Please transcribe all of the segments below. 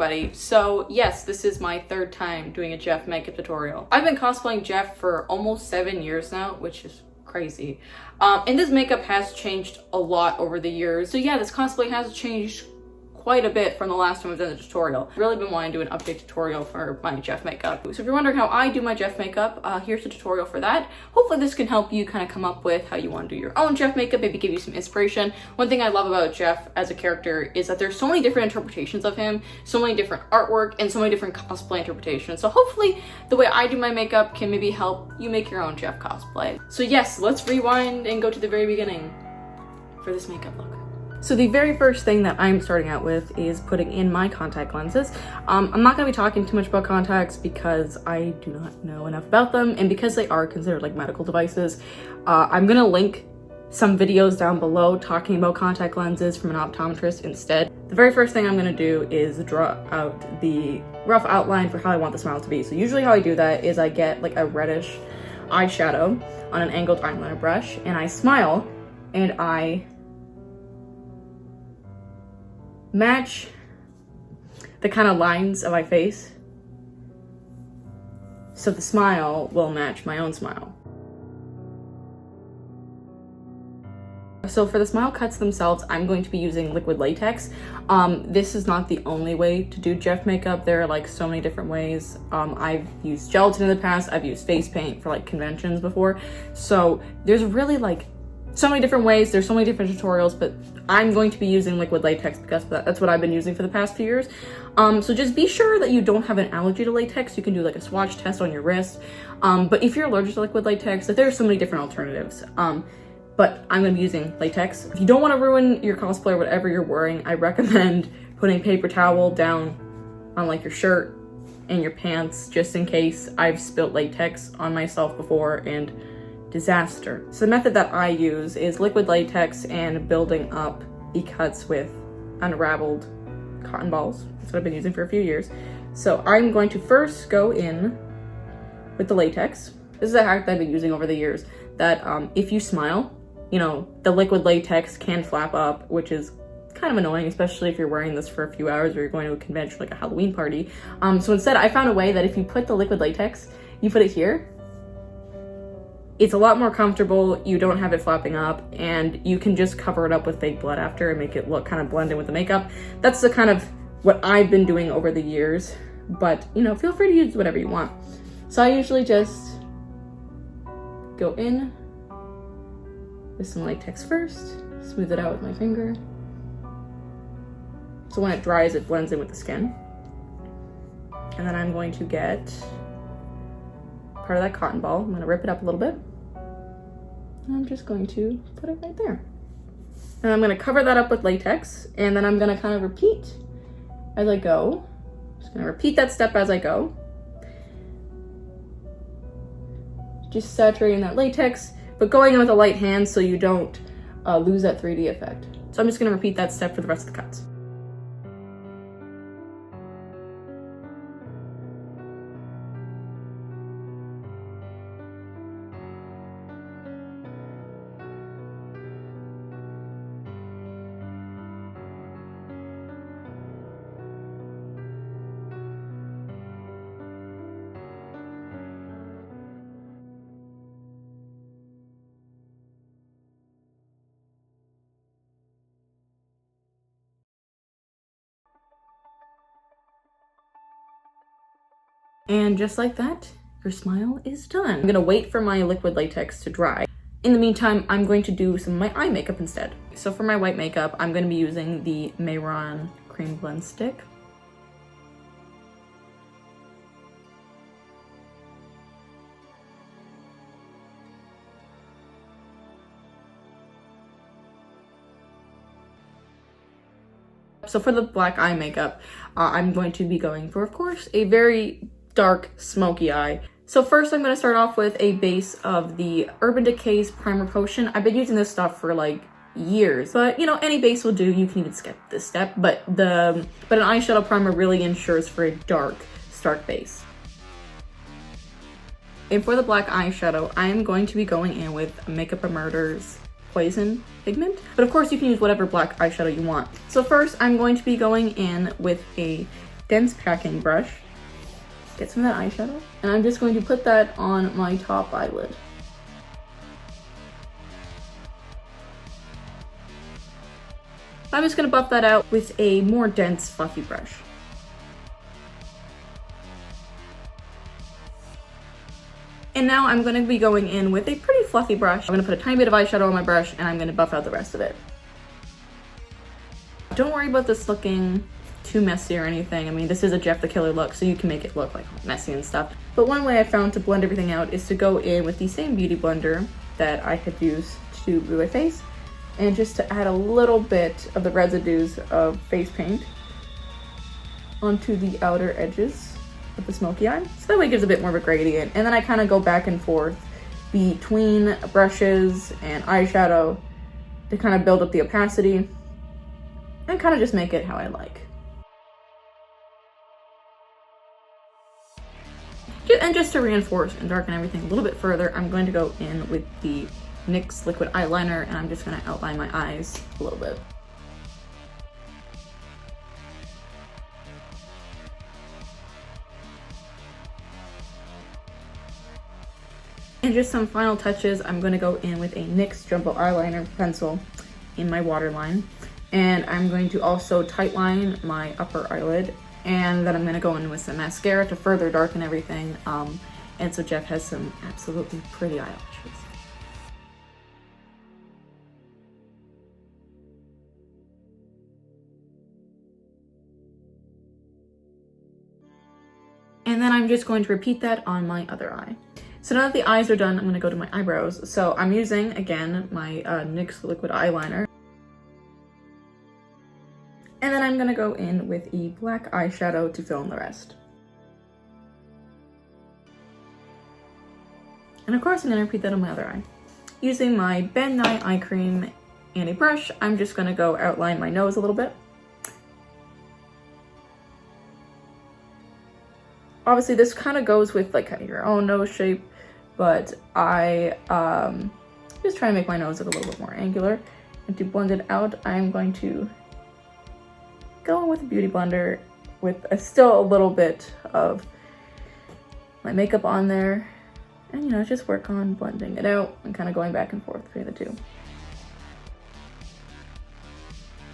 everybody. So yes, this is my third time doing a Jeff makeup tutorial. I've been cosplaying Jeff for almost 7 years now, which is crazy. And this makeup has changed a lot over the years. So yeah, this cosplay has changed quite a bit from the last time I've done the tutorial. I've really been wanting to do an update tutorial for my Jeff makeup. So if you're wondering how I do my Jeff makeup, here's a tutorial for that. Hopefully this can help you kind of come up with how you want to do your own Jeff makeup, maybe give you some inspiration. One thing I love about Jeff as a character is that there's so many different interpretations of him, so many different artwork, and so many different cosplay interpretations. So hopefully the way I do my makeup can maybe help you make your own Jeff cosplay. So yes, let's rewind and go to the very beginning for this makeup look. So the very first thing that I'm starting out with is putting in my contact lenses. I'm not going to be talking too much about contacts because I do not know enough about them, and because they are considered like medical devices. I'm going to link some videos down below talking about contact lenses from an optometrist instead. The very first thing I'm going to do is draw out the rough outline for how I want the smile to be. So usually how I do that is I get like a reddish eyeshadow on an angled eyeliner brush, and I smile and I match the kind of lines of my face so the smile will match my own smile. So for the smile cuts themselves, I'm going to be using liquid latex. This is not the only way to do Jeff makeup. There are like so many different ways. I've used gelatin in the past. I've used face paint for like conventions before. So there's really like so many different ways. There's so many different tutorials, but I'm going to be using liquid latex because that's what I've been using for the past few years. So just be sure that you don't have an allergy to latex. You can do like a swatch test on your wrist. But if you're allergic to liquid latex, there's so many different alternatives. But I'm going to be using latex. If you don't want to ruin your cosplay or whatever you're wearing, I recommend putting paper towel down on like your shirt and your pants, just in case. I've spilled latex on myself before and disaster. So the method that I use is liquid latex and building up the cuts with unraveled cotton balls. That's what I've been using for a few years. So I'm going to first go in with the latex. This is a hack that I've been using over the years, that if you smile, you know, the liquid latex can flap up, which is kind of annoying, especially if you're wearing this for a few hours or you're going to a convention like a Halloween party. So instead I found a way that if you put the liquid latex, you put it here, it's a lot more comfortable, you don't have it flapping up, and you can just cover it up with fake blood after and make it look kind of blended with the makeup. That's the kind of what I've been doing over the years, but you know, feel free to use whatever you want. So I usually just go in with some latex first, smooth it out with my finger. So when it dries, it blends in with the skin. And then I'm going to get part of that cotton ball. I'm gonna rip it up a little bit. And I'm just going to put it right there. And I'm gonna cover that up with latex, and then I'm gonna kind of repeat as I go. Just gonna repeat that step as I go. Just saturating that latex, but going in with a light hand so you don't lose that 3D effect. So I'm just gonna repeat that step for the rest of the cuts. And just like that, your smile is done. I'm gonna wait for my liquid latex to dry. In the meantime, I'm going to do some of my eye makeup instead. So for my white makeup, I'm gonna be using the Mehron CreamBlend Stick. So for the black eye makeup, I'm going to be going for, of course, a very dark smoky eye. So first I'm going to start off with a base of the Urban Decay's Primer Potion. I've been using this stuff for like years, but you know, any base will do. You can even skip this step, but an eyeshadow primer really ensures for a dark, stark base. And for the black eyeshadow, I am going to be going in with Makeup Murder's Poison pigment, but of course you can use whatever black eyeshadow you want. So first I'm going to be going in with a dense packing brush, get some of that eyeshadow, and I'm just going to put that on my top eyelid. I'm just going to buff that out with a more dense, fluffy brush. And now I'm going to be going in with a pretty fluffy brush. I'm going to put a tiny bit of eyeshadow on my brush and I'm going to buff out the rest of it. Don't worry about this looking too messy or anything. I mean, this is a Jeff the Killer look, so you can make it look like messy and stuff. But one way I found to blend everything out is to go in with the same beauty blender that I had used to do my face, and just to add a little bit of the residues of face paint onto the outer edges of the smoky eye. So that way it gives a bit more of a gradient. And then I kind of go back and forth between brushes and eyeshadow to kind of build up the opacity and kind of just make it how I like. And just to reinforce and darken everything a little bit further, I'm going to go in with the NYX liquid eyeliner and I'm just going to outline my eyes a little bit. And just some final touches, I'm going to go in with a NYX Jumbo Eyeliner pencil in my waterline. And I'm going to also tightline my upper eyelid. And then I'm going to go in with some mascara to further darken everything. And so Jeff has some absolutely pretty eyelashes. And then I'm just going to repeat that on my other eye. So now that the eyes are done, I'm going to go to my eyebrows. So I'm using, again, my NYX liquid eyeliner. And then I'm going to go in with a black eyeshadow to fill in the rest. And of course, I'm going to repeat that on my other eye. Using my Ben Nye Eye Cream and a brush, I'm just going to go outline my nose a little bit. Obviously, this kind of goes with like your own nose shape, but I just try to make my nose look a little bit more angular. And to blend it out, I'm going to go in with a beauty blender with still a little bit of my makeup on there, and you know, just work on blending it out and kind of going back and forth between the two.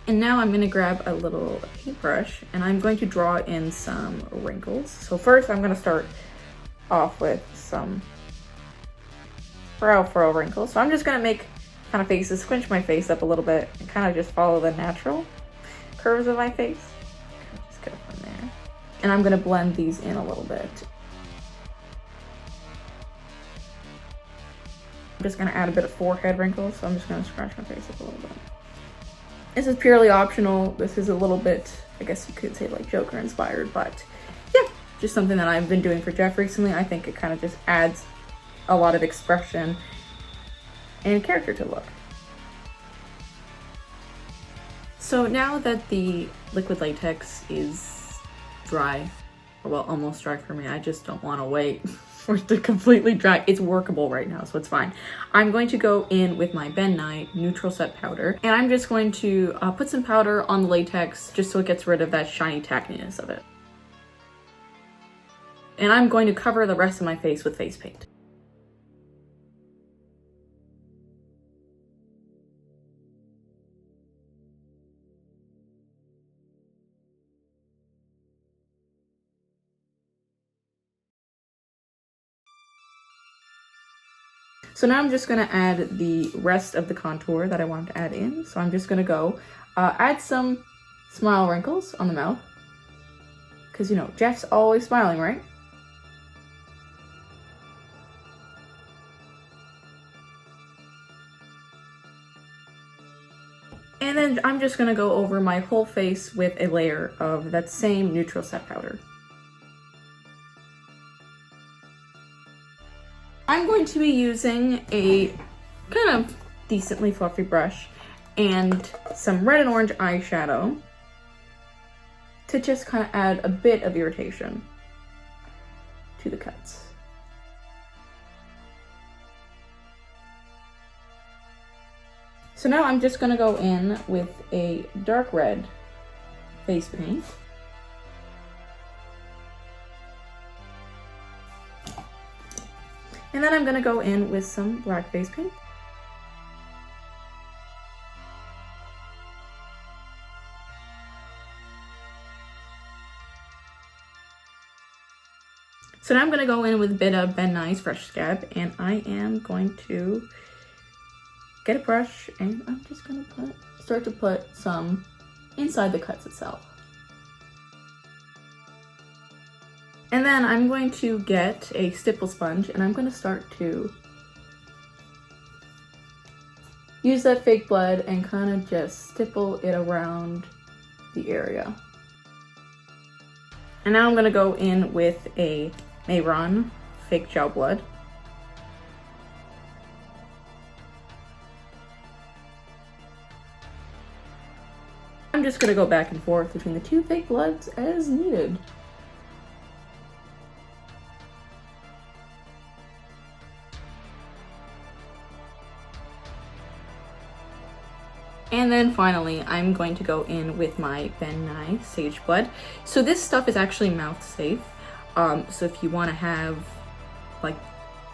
And now I'm going to grab a little paintbrush and I'm going to draw in some wrinkles. So first I'm going to start off with some brow furrow wrinkles. So I'm just going to make kind of faces, squinch my face up a little bit and kind of just follow the natural curves of my face. Just go from there. And I'm going to blend these in a little bit. I'm just going to add a bit of forehead wrinkles. So I'm just going to scratch my face up a little bit. This is purely optional. This is a little bit, I guess you could say, like Joker inspired, but yeah, just something that I've been doing for Jeff recently. I think it kind of just adds a lot of expression and character to the look. So now that the liquid latex is dry, or well, almost dry for me, I just don't want to wait for it to completely dry. It's workable right now, so it's fine. I'm going to go in with my Ben Nye Neutral Set Powder, and I'm just going to put some powder on the latex just so it gets rid of that shiny tackiness of it. And I'm going to cover the rest of my face with face paint. So now I'm just going to add the rest of the contour that I wanted to add in. So I'm just going to go add some smile wrinkles on the mouth. Because, you know, Jeff's always smiling, right? And then I'm just going to go over my whole face with a layer of that same neutral set powder. I'm going to be using a kind of decently fluffy brush and some red and orange eyeshadow to just kind of add a bit of irritation to the cuts. So now I'm just going to go in with a dark red face paint. And then I'm gonna go in with some black face paint. So now I'm gonna go in with a bit of Ben Nye's Fresh Scab, and I am going to get a brush and I'm just gonna start to put some inside the cuts itself. And then I'm going to get a stipple sponge and I'm gonna start to use that fake blood and kind of just stipple it around the area. And now I'm gonna go in with a Mehron fake gel blood. I'm just gonna go back and forth between the two fake bloods as needed. And then finally, I'm going to go in with my Ben Nye Stage Blood. So this stuff is actually mouth safe. So if you want to have like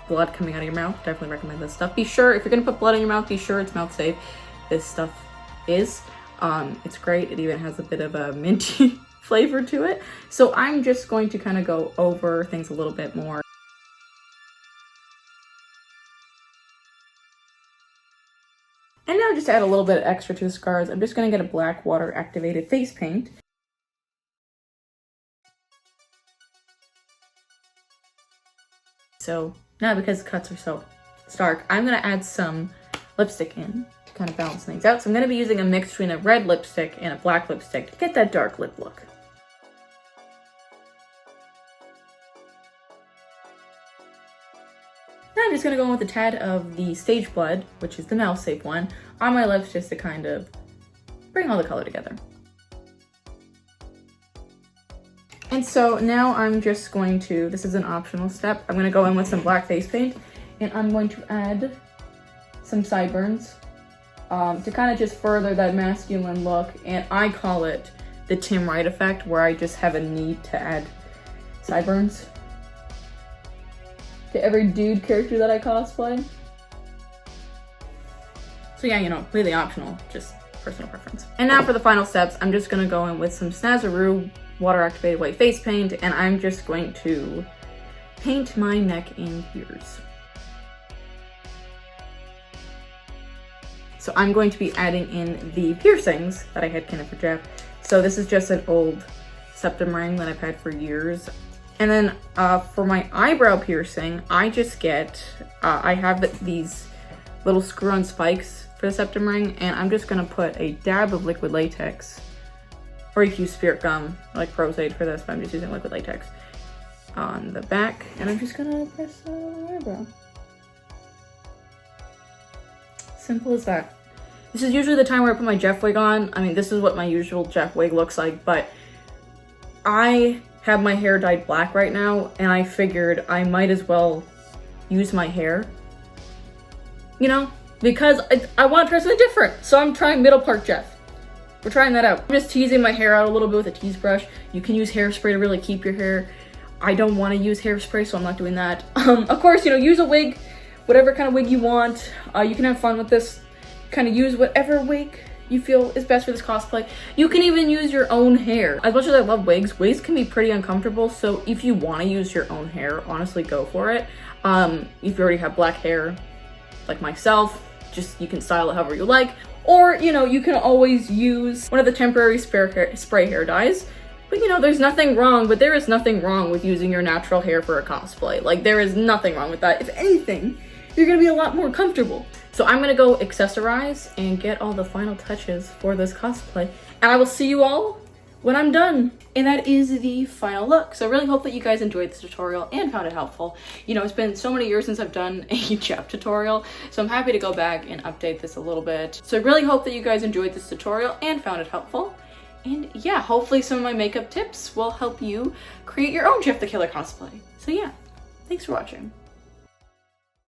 blood coming out of your mouth, definitely recommend this stuff. Be sure, if you're gonna put blood in your mouth, be sure it's mouth safe. This stuff is. It's great. It even has a bit of a minty flavor to it. So I'm just going to kind of go over things a little bit more. And now just to add a little bit extra to the scars, I'm just going to get a black water activated face paint. So now because the cuts are so stark, I'm going to add some lipstick in to kind of balance things out. So I'm going to be using a mix between a red lipstick and a black lipstick to get that dark lip look. Now I'm just going to go in with a tad of the Stage Blood, which is the mouth safe one, on my lips just to kind of bring all the color together. And so now I'm just going to, this is an optional step, I'm going to go in with some black face paint and I'm going to add some sideburns to kind of just further that masculine look. And I call it the Tim Wright effect, where I just have a need to add sideburns to every dude character that I cosplay. So yeah, you know, completely optional, just personal preference. And now for the final steps, I'm just gonna go in with some Snazaroo water activated white face paint, and I'm just going to paint my neck and ears. So I'm going to be adding in the piercings that I had pinned for Jeff. So this is just an old septum ring that I've had for years. And then for my eyebrow piercing, I just get, I have these little screw-on spikes for the septum ring, and I'm just gonna put a dab of liquid latex, or you can use spirit gum, like Rosade for this, but I'm just using liquid latex on the back, and I'm just gonna press my eyebrow. Simple as that. This is usually the time where I put my Jeff wig on. I mean, this is what my usual Jeff wig looks like, but I have my hair dyed black right now, and I figured I might as well use my hair, you know, because I want to try something different. So I'm trying middle part Jeff. We're trying that out. I'm just teasing my hair out a little bit with a tease brush. You can use hairspray to really keep your hair. I don't want to use hairspray, so I'm not doing that. Of course, you know, use a wig, whatever kind of wig you want. You can have fun with this. Kind of use whatever wig you feel is best for this cosplay. You can even use your own hair. As much as I love wigs, wigs can be pretty uncomfortable, so if you want to use your own hair, honestly go for it. If you already have black hair, like myself, just you can style it however you like. Or, you know, you can always use one of the temporary spray hair dyes. But you know, there's nothing wrong, but there is nothing wrong with using your natural hair for a cosplay. Like, there is nothing wrong with that. If anything, you're gonna be a lot more comfortable. So I'm gonna go accessorize and get all the final touches for this cosplay. And I will see you all when I'm done. And that is the final look. So I really hope that you guys enjoyed this tutorial and found it helpful. You know, it's been so many years since I've done a Jeff tutorial, so I'm happy to go back and update this a little bit. So I really hope that you guys enjoyed this tutorial and found it helpful. And yeah, hopefully some of my makeup tips will help you create your own Jeff the Killer cosplay. So yeah, thanks for watching.